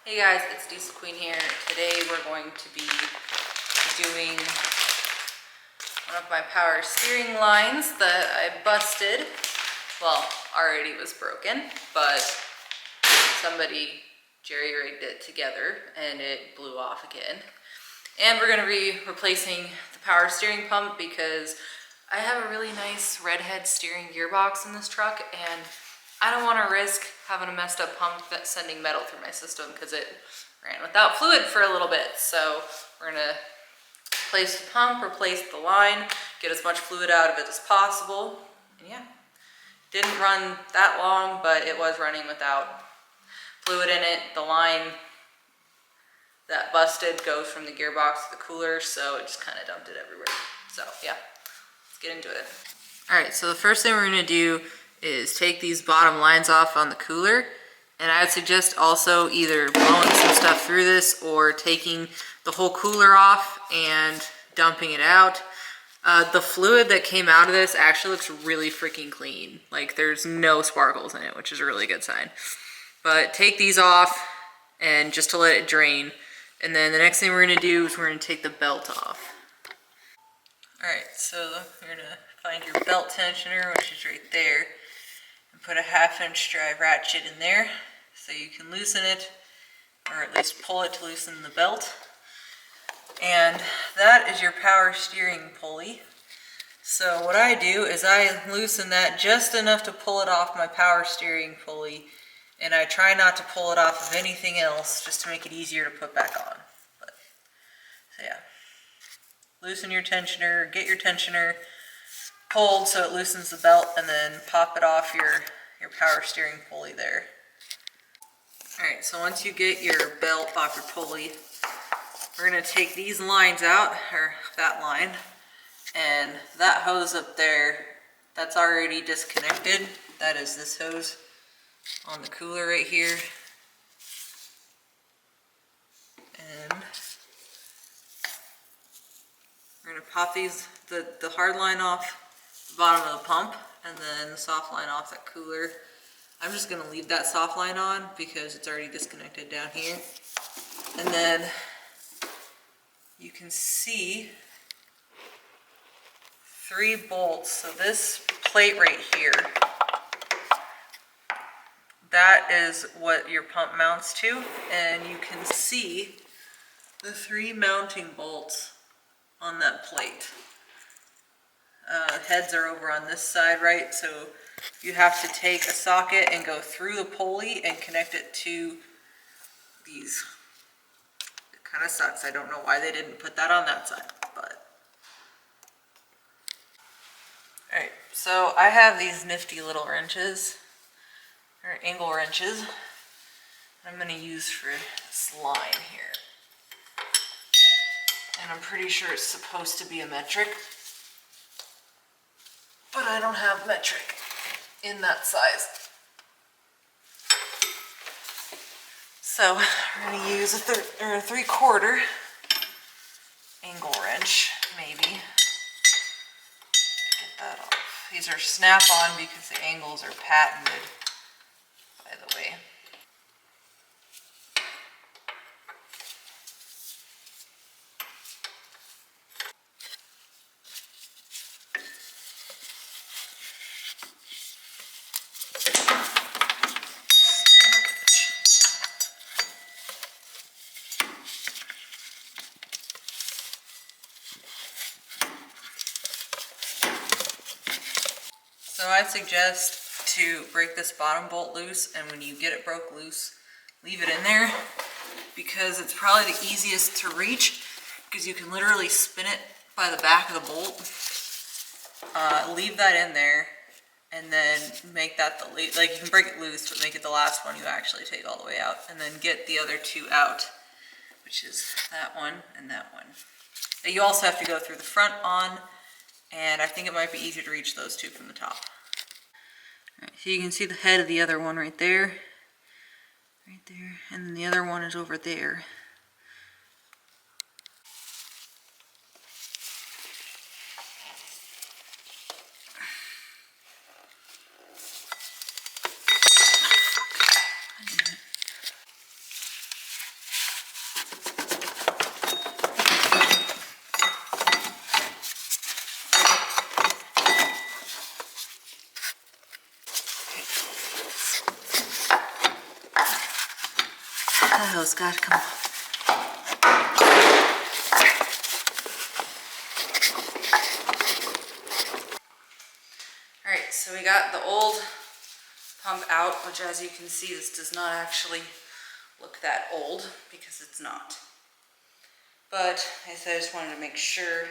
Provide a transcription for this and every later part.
Hey guys, it's Diesel Queen here. Today we're going to be doing one of my power steering lines that I busted. Well, already was broken, but somebody jerry-rigged it together and it blew off again. And we're gonna be replacing the power steering pump because I have a really nice redhead steering gearbox in this truck and I don't want to risk having a messed up pump that's sending metal through my system because it ran without fluid for a little bit. So we're gonna replace the pump, replace the line, get as much fluid out of it as possible. And yeah, didn't run that long, but it was running without fluid in it. The line that busted goes from the gearbox to the cooler, so it just kind of dumped it everywhere. So yeah, let's get into it. All right, so the first thing we're gonna do is take these bottom lines off on the cooler, and I would suggest also either blowing some stuff through this or taking the whole cooler off and dumping it out. The fluid that came out of this actually looks really freaking clean. Like there's no sparkles in it, which is a really good sign. But take these off and just to let it drain. And then the next thing we're gonna do is we're gonna take the belt off. All right, so you're gonna find your belt tensioner, which is right there. Put a 1/2 inch drive ratchet in there so you can loosen it, or at least pull it to loosen the belt. And that is your power steering pulley. So what I do is I loosen that just enough to pull it off my power steering pulley, and I try not to pull it off of anything else just to make it easier to put back on. So yeah, loosen your tensioner, get your tensioner pulled so it loosens the belt, and then pop it off your power steering pulley there. Alright, so once you get your belt off your pulley, we're going to take these lines out, or that line, and that hose up there, that's already disconnected. That is this hose on the cooler right here. And we're going to pop these, the hard line off the bottom of the pump, and then the soft line off that cooler. I'm just going to leave that soft line on because it's already disconnected down here. And then you can see 3 bolts. So this plate right here, that is what your pump mounts to, and you can see the 3 mounting bolts on that plate. Heads are over on this side, right? So you have to take a socket and go through the pulley and connect it to these. It kind of sucks. I don't know why they didn't put that on that side, but. Alright, so I have these nifty little wrenches, or angle wrenches, I'm going to use for this line here. And I'm pretty sure it's supposed to be a metric, but I don't have metric in that size. So we're going to use a 3/4 angle wrench, maybe. Get that off. These are snap-on because the angles are patented, by the way. So I'd suggest to break this bottom bolt loose, and when you get it broke loose, leave it in there because it's probably the easiest to reach because you can literally spin it by the back of the bolt. Leave that in there and then make that like you can break it loose but make it the last one you actually take all the way out, and then get the other 2 out, which is that one and that one. You also have to go through the front on, and I think it might be easier to reach those 2 from the top. All right, so you can see the head of the other one right there, and then the other one is over there. That hose gotta come off. Alright, so we got the old pump out, which as you can see, this does not actually look that old because it's not. But I said I just wanted to make sure.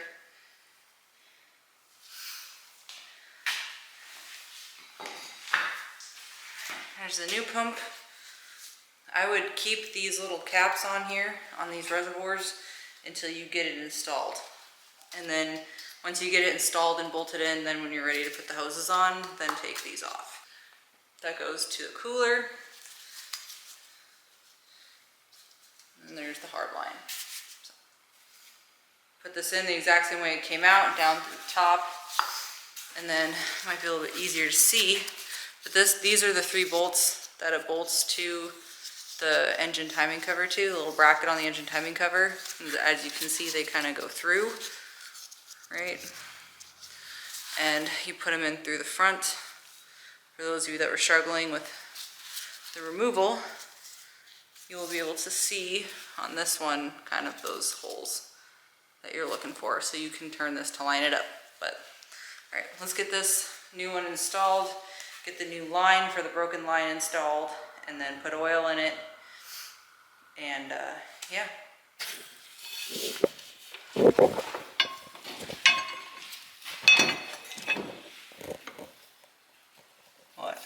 There's the new pump. I would keep these little caps on here, on these reservoirs, until you get it installed. And then once you get it installed and bolted in, then when you're ready to put the hoses on, then take these off. That goes to the cooler. And there's the hard line. So, put this in the exact same way it came out, down through the top. And then it might be a little bit easier to see. But these are the 3 bolts that it bolts to the engine timing cover to, the little bracket on the engine timing cover. And as you can see, they kind of go through, right? And you put them in through the front. For those of you that were struggling with the removal, you will be able to see on this one kind of those holes that you're looking for, so you can turn this to line it up. But all right, let's get this new one installed, get the new line for the broken line installed, and then put oil in it, and yeah. What?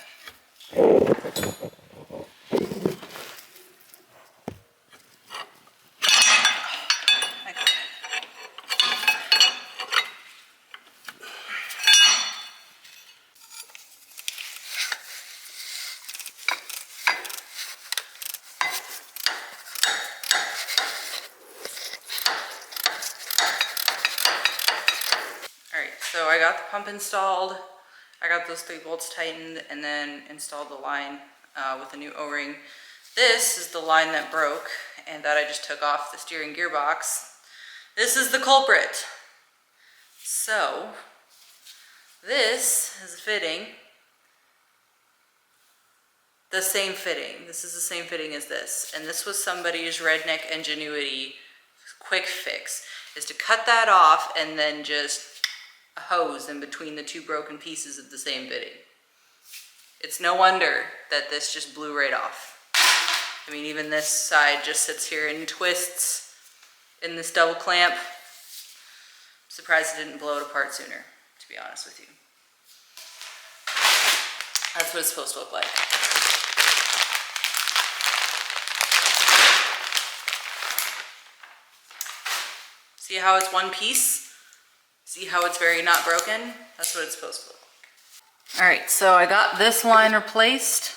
So I got the pump installed, I got those 3 bolts tightened, and then installed the line with a new O-ring. This is the line that broke and that I just took off the steering gearbox. This is the culprit. So this is a fitting, the same fitting. This is the same fitting as this, and this was somebody's redneck ingenuity quick fix, is to cut that off and then just a hose in between the 2 broken pieces of the same fitting. It's no wonder that this just blew right off. I mean, even this side just sits here and twists in this double clamp. I'm surprised it didn't blow it apart sooner, to be honest with you. That's what it's supposed to look like. See how it's one piece? See how it's very not broken? That's what it's supposed to look like. All right, so I got this line replaced,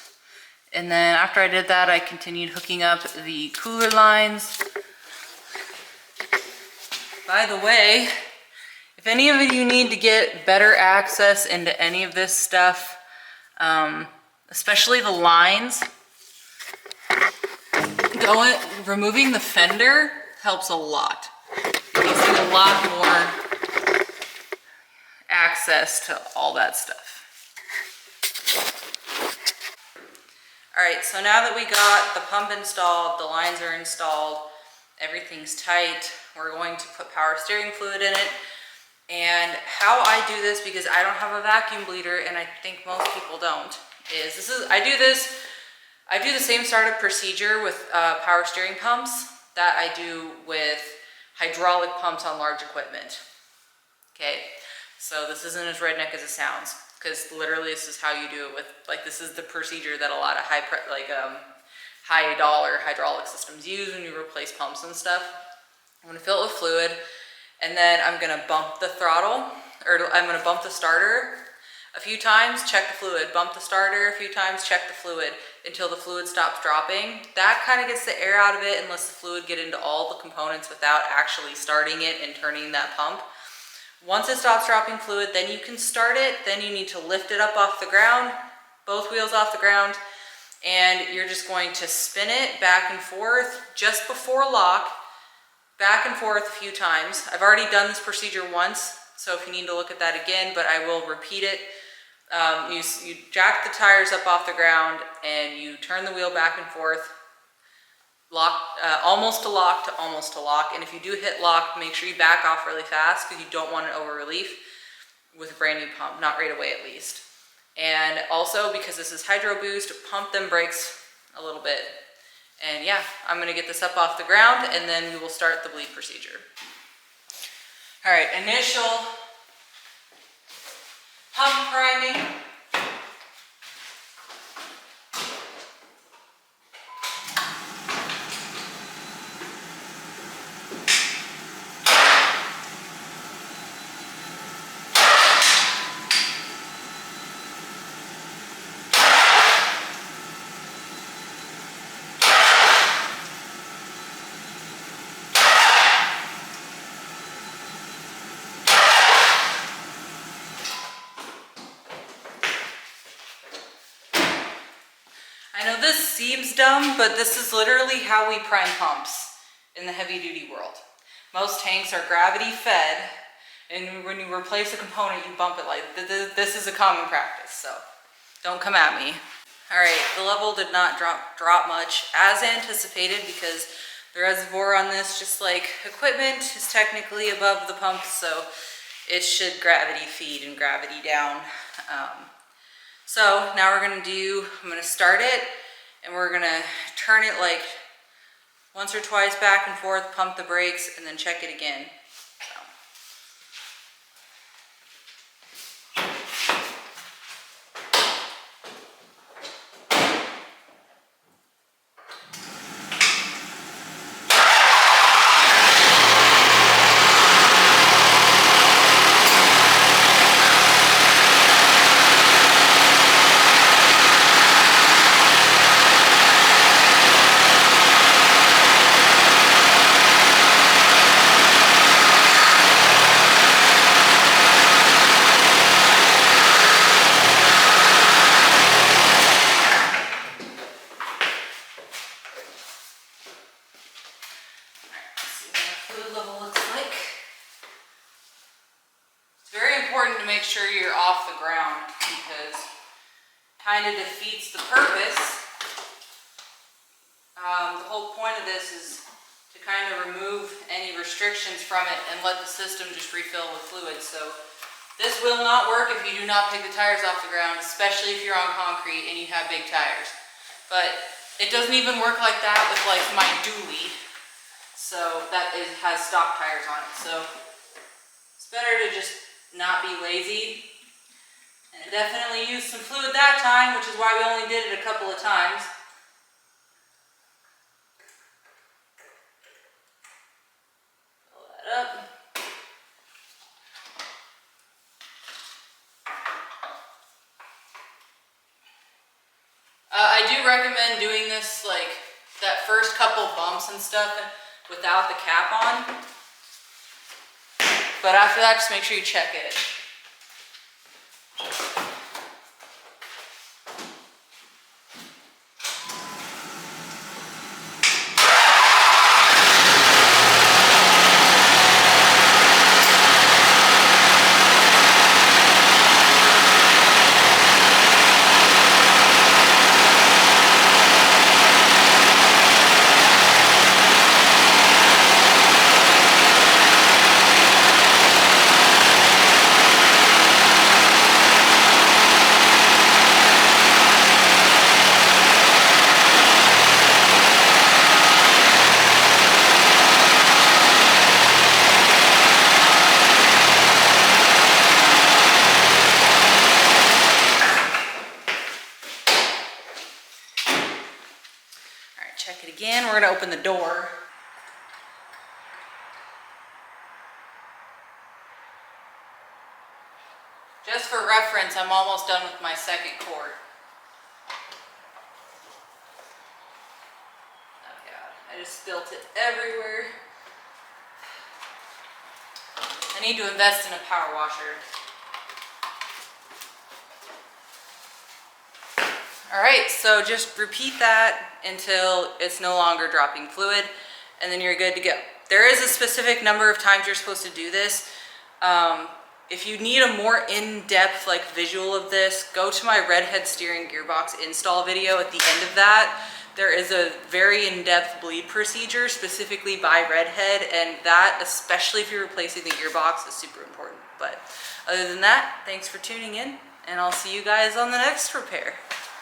and then after I did that, I continued hooking up the cooler lines. By the way, if any of you need to get better access into any of this stuff, especially the lines, removing the fender helps a lot. You see a lot more access to all that stuff. All right, so now that we got the pump installed, the lines are installed, everything's tight, we're going to put power steering fluid in it. And how I do this, because I don't have a vacuum bleeder, and I think most people don't, is I do the same startup procedure with power steering pumps that I do with hydraulic pumps on large equipment. Okay, so this isn't as redneck as it sounds, because literally this is how you do it with, like, this is the procedure that a lot of high dollar hydraulic systems use when you replace pumps and stuff. I'm gonna fill it with fluid, and then I'm gonna bump the throttle, or I'm gonna bump the starter a few times, check the fluid, bump the starter a few times, check the fluid, until the fluid stops dropping. That kind of gets the air out of it and lets the fluid get into all the components without actually starting it and turning that pump. Once it stops dropping fluid, then you can start it. Then you need to lift it up off the ground, both wheels off the ground, and you're just going to spin it back and forth just before lock, back and forth a few times. I've already done this procedure once, so if you need to look at that again, but I will repeat it. You jack the tires up off the ground and you turn the wheel back and forth almost to lock. And if you do hit lock, make sure you back off really fast because you don't want an over relief with a brand new pump, not right away at least. And also because this is hydro boost, pump them brakes a little bit. And yeah, I'm gonna get this up off the ground and then we will start the bleed procedure. All right, initial pump priming. I know this seems dumb, but this is literally how we prime pumps in the heavy duty world. Most tanks are gravity fed, and when you replace a component, you bump it like this is a common practice, so don't come at me. All right, the level did not drop much as anticipated because the reservoir on this, just like equipment, is technically above the pump, so it should gravity feed and gravity down. So now I'm gonna start it and we're gonna turn it like once or twice back and forth, pump the brakes, and then check it again. To make sure you're off the ground because it kind of defeats the purpose. The whole point of this is to kind of remove any restrictions from it and let the system just refill with fluid. So this will not work if you do not pick the tires off the ground, especially if you're on concrete and you have big tires. But it doesn't even work like that with like my dually. So that has stock tires on it. So it's better to just not be lazy, and definitely use some fluid that time, which is why we only did it a couple of times. Fill that up. I do recommend doing this like that first couple bumps and stuff without the cap on. But after that, just make sure you check it. Check it again. We're going to open the door. Just for reference, I'm almost done with my second quart. Oh God, I just spilt it everywhere. I need to invest in a power washer. All right, so just repeat that until it's no longer dropping fluid, and then you're good to go. There is a specific number of times you're supposed to do this. If you need a more in-depth like visual of this, go to my redhead steering gearbox install video at the end of that, There is a very in-depth bleed procedure specifically by Redhead, and that, especially if you're replacing the gearbox, is super important. But other than that, thanks for tuning in, and I'll see you guys on the next repair.